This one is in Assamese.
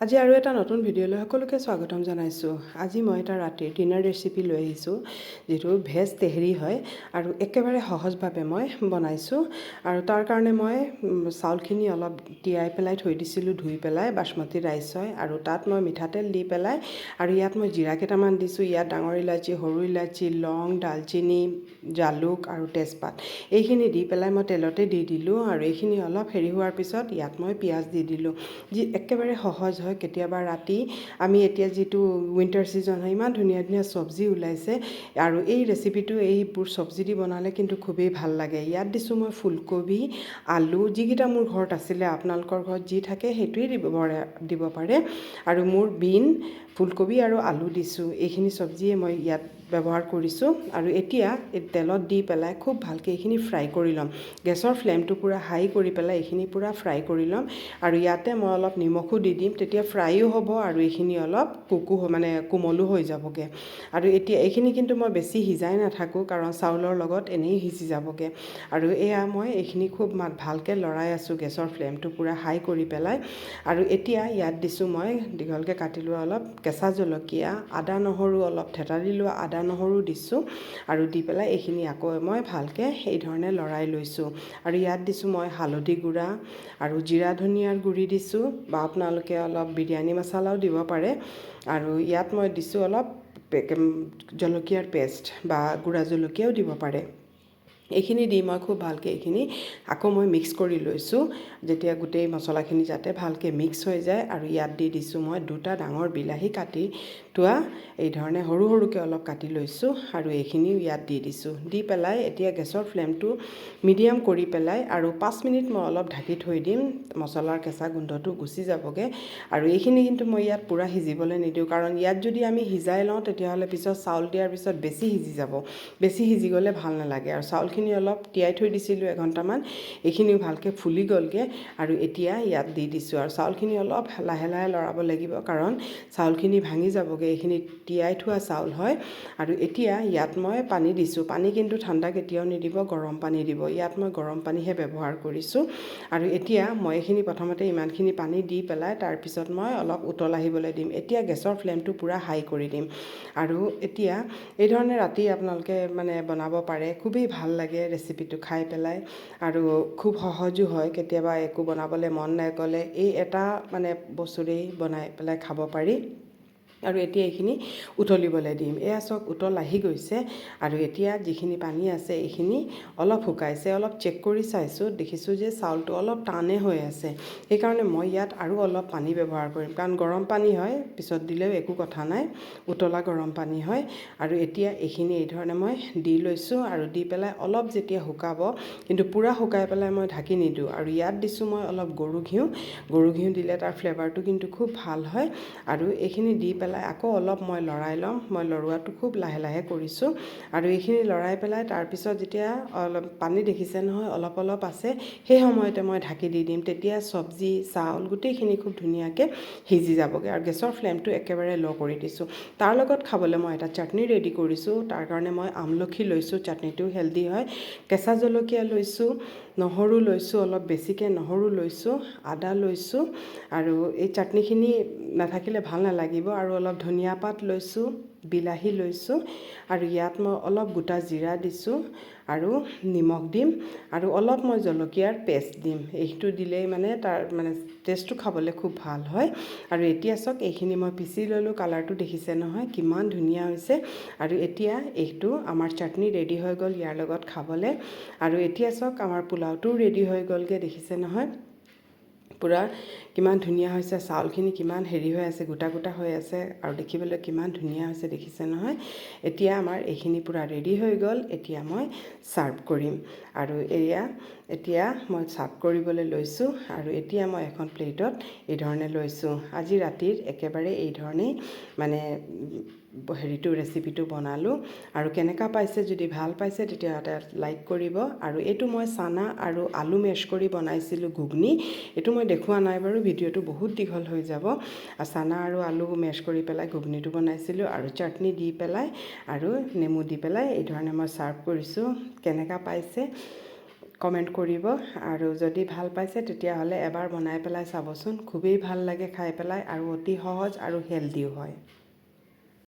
আজি আৰু এটা নতুন ভিডিঅ'লৈ সকলোকে স্বাগতম জনাইছোঁ। আজি মই এটা ৰাতিৰ ডিনাৰ ৰেচিপি লৈ আহিছোঁ, যিটো ভেজ তেহেৰি হয় আৰু একেবাৰে সহজভাৱে মই বনাইছোঁ। আৰু তাৰ কাৰণে মই চাউলখিনি অলপ তিয়াই পেলাই থৈ দিছিলোঁ, ধুই পেলাই। বাসমতী ৰাইচ হয় আৰু তাত মই মিঠাতেল দি পেলাই আৰু ইয়াত মই জিৰা কেইটামান দিছোঁ। ইয়াত ডাঙৰ ইলাচি, সৰু ইলাচি, লং, দালচিনি, জালুক আৰু তেজপাত এইখিনি দি পেলাই মই তেলতে দি দিলোঁ। আৰু এইখিনি অলপ হেৰি হোৱাৰ পিছত ইয়াত মই পিঁয়াজ দি দিলোঁ, যি একেবাৰে সহজ হয়। কেতিয়াবা ৰাতি আমি এতিয়া যিটো উইণ্টাৰ ছিজন হয়, ইমান ধুনীয়া ধুনীয়া চব্জি ওলাইছে আৰু এই ৰেচিপিটো এইবোৰ চব্জি দি বনালে কিন্তু খুবেই ভাল লাগে। ইয়াত দিছোঁ মই ফুলকবি, আলু, যিকেইটা মোৰ ঘৰত আছিলে। আপোনালোকৰ ঘৰত যি থাকে সেইটোৱেই দিব পাৰে। আৰু মোৰ বিন, ফুলকবি আৰু আলু দিছোঁ। এইখিনি চব্জিয়ে মই ইয়াত ব্যৱহাৰ কৰিছোঁ। আৰু এতিয়া তেলত দি পেলাই খুব ভালকৈ এইখিনি ফ্ৰাই কৰি ল'ম। গেছৰ ফ্লেমটো পূৰা হাই কৰি পেলাই এইখিনি পূৰা ফ্ৰাই কৰি ল'ম। আৰু ইয়াতে মই অলপ নিমখো দি দিম, তেতিয়া ফ্ৰাইও হ'ব আৰু এইখিনি অলপ কোমলো হৈ যাবগৈ। আৰু এতিয়া এইখিনি কিন্তু মই বেছি সিজাই নাথাকোঁ, কাৰণ চাউলৰ লগত এনেই সিজি যাবগৈ। আৰু এয়া মই এইখিনি খুব ভালকৈ লৰাই আছোঁ, গেছৰ ফ্লেমটো পূৰা হাই কৰি পেলাই। আৰু এতিয়া ইয়াত দিছোঁ মই দীঘলকৈ কাটি লোৱা অলপ কেঁচা জলকীয়া, আদা নহৰু অলপ থেতালি লোৱা আদা নহৰু দিছোঁ। আৰু দি পেলাই এইখিনি আকৌ মই ভালকৈ এই ধৰণে লৰাই লৈছোঁ। আৰু ইয়াত দিছোঁ মই হালধি গুড়া আৰু জিৰা ধনিয়াৰ গুড়ি দিছোঁ, বা আপোনালোকে অলপ বিৰিয়ানী মছলাও দিব পাৰে। আৰু ইয়াত মই দিছোঁ অলপ জলকীয়াৰ পেষ্ট বা গুড়া জলকীয়াও দিব পাৰে। এইখিনি দি মই খুব ভালকৈ এইখিনি আকৌ মই মিক্স কৰি লৈছোঁ, যেতিয়া গোটেই মছলাখিনি যাতে ভালকৈ মিক্স হৈ যায়। আৰু ইয়াত দি দিছোঁ মই 2টা ডাঙৰ বিলাহী কাটি থোৱা, এই ধৰণে সৰু সৰুকৈ অলপ কাটি লৈছোঁ। আৰু এইখিনিও ইয়াত দি দিছোঁ। দি পেলাই এতিয়া গেছৰ ফ্লেমটো মিডিয়াম কৰি পেলাই আৰু 5 মিনিট মই অলপ ঢাকি থৈ দিম, মছলাৰ কেঁচা গোন্ধটো গুচি যাবগৈ। আৰু এইখিনি কিন্তু মই ইয়াত পূৰা সিজিবলৈ নিদিওঁ, কাৰণ ইয়াত যদি আমি সিজাই লওঁ তেতিয়াহ'লে পিছত চাউল দিয়াৰ পিছত বেছি সিজি যাব। বেছি সিজি গ'লে ভাল নালাগে। আৰু চাউলখিনি অলপ তিয়াই থৈ দিছিলোঁ এঘণ্টামান, এইখিনিও ভালকৈ ফুলি গ'লগৈ। আৰু এতিয়া ইয়াত দি দিছোঁ। আৰু চাউলখিনি অলপ লাহে লাহে লৰাব লাগিব, কাৰণ চাউলখিনি ভাঙি যাবগৈ। এইখিনি তিয়াই থোৱা চাউল হয়। আৰু এতিয়া ইয়াত মই পানী দিছোঁ। পানী কিন্তু ঠাণ্ডা কেতিয়াও নিদিব, গৰম পানী দিব। ইয়াত মই গৰম পানীহে ব্যৱহাৰ কৰিছোঁ। আৰু এতিয়া মই এইখিনি প্ৰথমতে ইমানখিনি পানী দি পেলাই তাৰপিছত মই অলপ উতল আহিবলৈ দিম। এতিয়া গেছৰ ফ্লেমটো পূৰা হাই কৰি দিম। আৰু এতিয়া এই ধৰণে ৰাতি আপোনালোকে বনাব পাৰে, খুবেই ভাল লাগে ৰেচিপিটো খাই পেলাই। আৰু খুব সহজো হয়। কেতিয়াবা একো বনাবলৈ মন নগ'লে এই এটা বস্তুৰেই বনাই পেলাই খাব পাৰি। আৰু এতিয়া এইখিনি উতলিবলৈ দিম। এয়া চাওক উতল আহি গৈছে। আৰু এতিয়া যিখিনি পানী আছে এইখিনি অলপ শুকাইছে। অলপ চেক কৰি চাইছোঁ, দেখিছোঁ যে চাউলটো অলপ টানেই হৈ আছে। সেইকাৰণে মই ইয়াত আৰু অলপ পানী ব্যৱহাৰ কৰিম, কাৰণ গৰম পানী হয়, পিছত দিলেও একো কথা নাই, উতলা গৰম পানী হয়। আৰু এতিয়া এইখিনি এই ধৰণে মই দি লৈছোঁ। আৰু দি পেলাই অলপ যেতিয়া শুকাব, কিন্তু পূৰা শুকাই পেলাই মই ঢাকি নিদিওঁ। আৰু ইয়াত দিছোঁ মই অলপ গৰু ঘিউ দিলে তাৰ ফ্লেভাৰটো কিন্তু খুব ভাল হয়। আৰু এইখিনি দি পেলাই আকৌ অলপ মই লৰাই ল'ম। মই লৰোৱাটো খুব লাহে লাহে কৰিছোঁ। আৰু এইখিনি লৰাই পেলাই তাৰপিছত যেতিয়া অলপ পানী দেখিছে নহয়, অলপ অলপ আছে, সেই সময়তে মই ঢাকি দি দিম। তেতিয়া চব্জি, চাউল গোটেইখিনি খুব ধুনীয়াকৈ সিজি যাবগৈ। আৰু গেছৰ ফ্লেমটো একেবাৰে ল' কৰি দিছোঁ। তাৰ লগত খাবলৈ মই এটা চাটনি ৰেডি কৰিছোঁ। তাৰ কাৰণে মই আমলখি লৈছোঁ, চাটনিটো হেল্ডি হয়। কেঁচা জলকীয়া লৈছোঁ, নহৰু লৈছোঁ, অলপ বেছিকৈ নহৰু লৈছোঁ, আদা লৈছোঁ। আৰু এই চাটনিখিনি নাথাকিলে ভাল নালাগিব। আৰু অলপ ধনিয়া পাত লৈছোঁ, বিলাহী লৈছোঁ। আৰু ইয়াত মই অলপ গোটা জিৰা দিছোঁ আৰু নিমখ দিম। আৰু অলপ মই জলকীয়াৰ পেষ্ট দিম। এইটো দিলেই তাৰ টেষ্টটো খাবলৈ খুব ভাল হয়। আৰু এতিয়া চাওক এইখিনি মই পিচি ল'লোঁ। কালাৰটো দেখিছে নহয় কিমান ধুনীয়া হৈছে। আৰু এতিয়া এইটো আমাৰ চাটনি ৰেডি হৈ গ'ল ইয়াৰ লগত খাবলৈ। আৰু এতিয়া চাওক আমাৰ পোলাওটোও ৰেডি হৈ গ'লগৈ, দেখিছে নহয় পূৰা কিমান ধুনীয়া হৈছে। চাউলখিনি কিমান হেৰি হৈ আছে, গোটা গোটা হৈ আছে। আৰু দেখিবলৈ কিমান ধুনীয়া হৈছে, দেখিছে নহয়। এতিয়া আমাৰ এইখিনি পূৰা ৰেডি হৈ গ'ল। এতিয়া মই ছাৰ্ভ কৰিম। আৰু এতিয়া মই ছাৰ্ভ কৰিবলৈ লৈছোঁ। আৰু এতিয়া মই এখন প্লেটত এই ধৰণে লৈছোঁ। আজি ৰাতিৰ একেবাৰে এই ধৰণেই ৰেচিপিটো বনালোঁ। আৰু কেনেকুৱা পাইছে, যদি ভাল পাইছে তেতিয়াহ'লে লাইক কৰিব। আৰু এইটো মই চানা আৰু আলু মেছ কৰি বনাইছিলোঁ ঘুগনি। এইটো মই দেখুওৱা নাই বাৰু, ভিডিঅ'টো বহুত দীঘল হৈ যাব। চানা আৰু আলু মেছ কৰি পেলাই ঘুগনিটো বনাইছিলোঁ, আৰু চাটনি দি পেলাই আৰু নেমু দি পেলাই এই ধৰণে মই ছাৰ্ভ কৰিছোঁ। কেনেকুৱা পাইছে কমেণ্ট কৰিব আৰু যদি ভাল পাইছে তেতিয়াহ'লে এবাৰ বনাই পেলাই চাবচোন খুবেই ভাল লাগে খাই পেলাই আৰু অতি সহজ আৰু হেল্ডিও হয়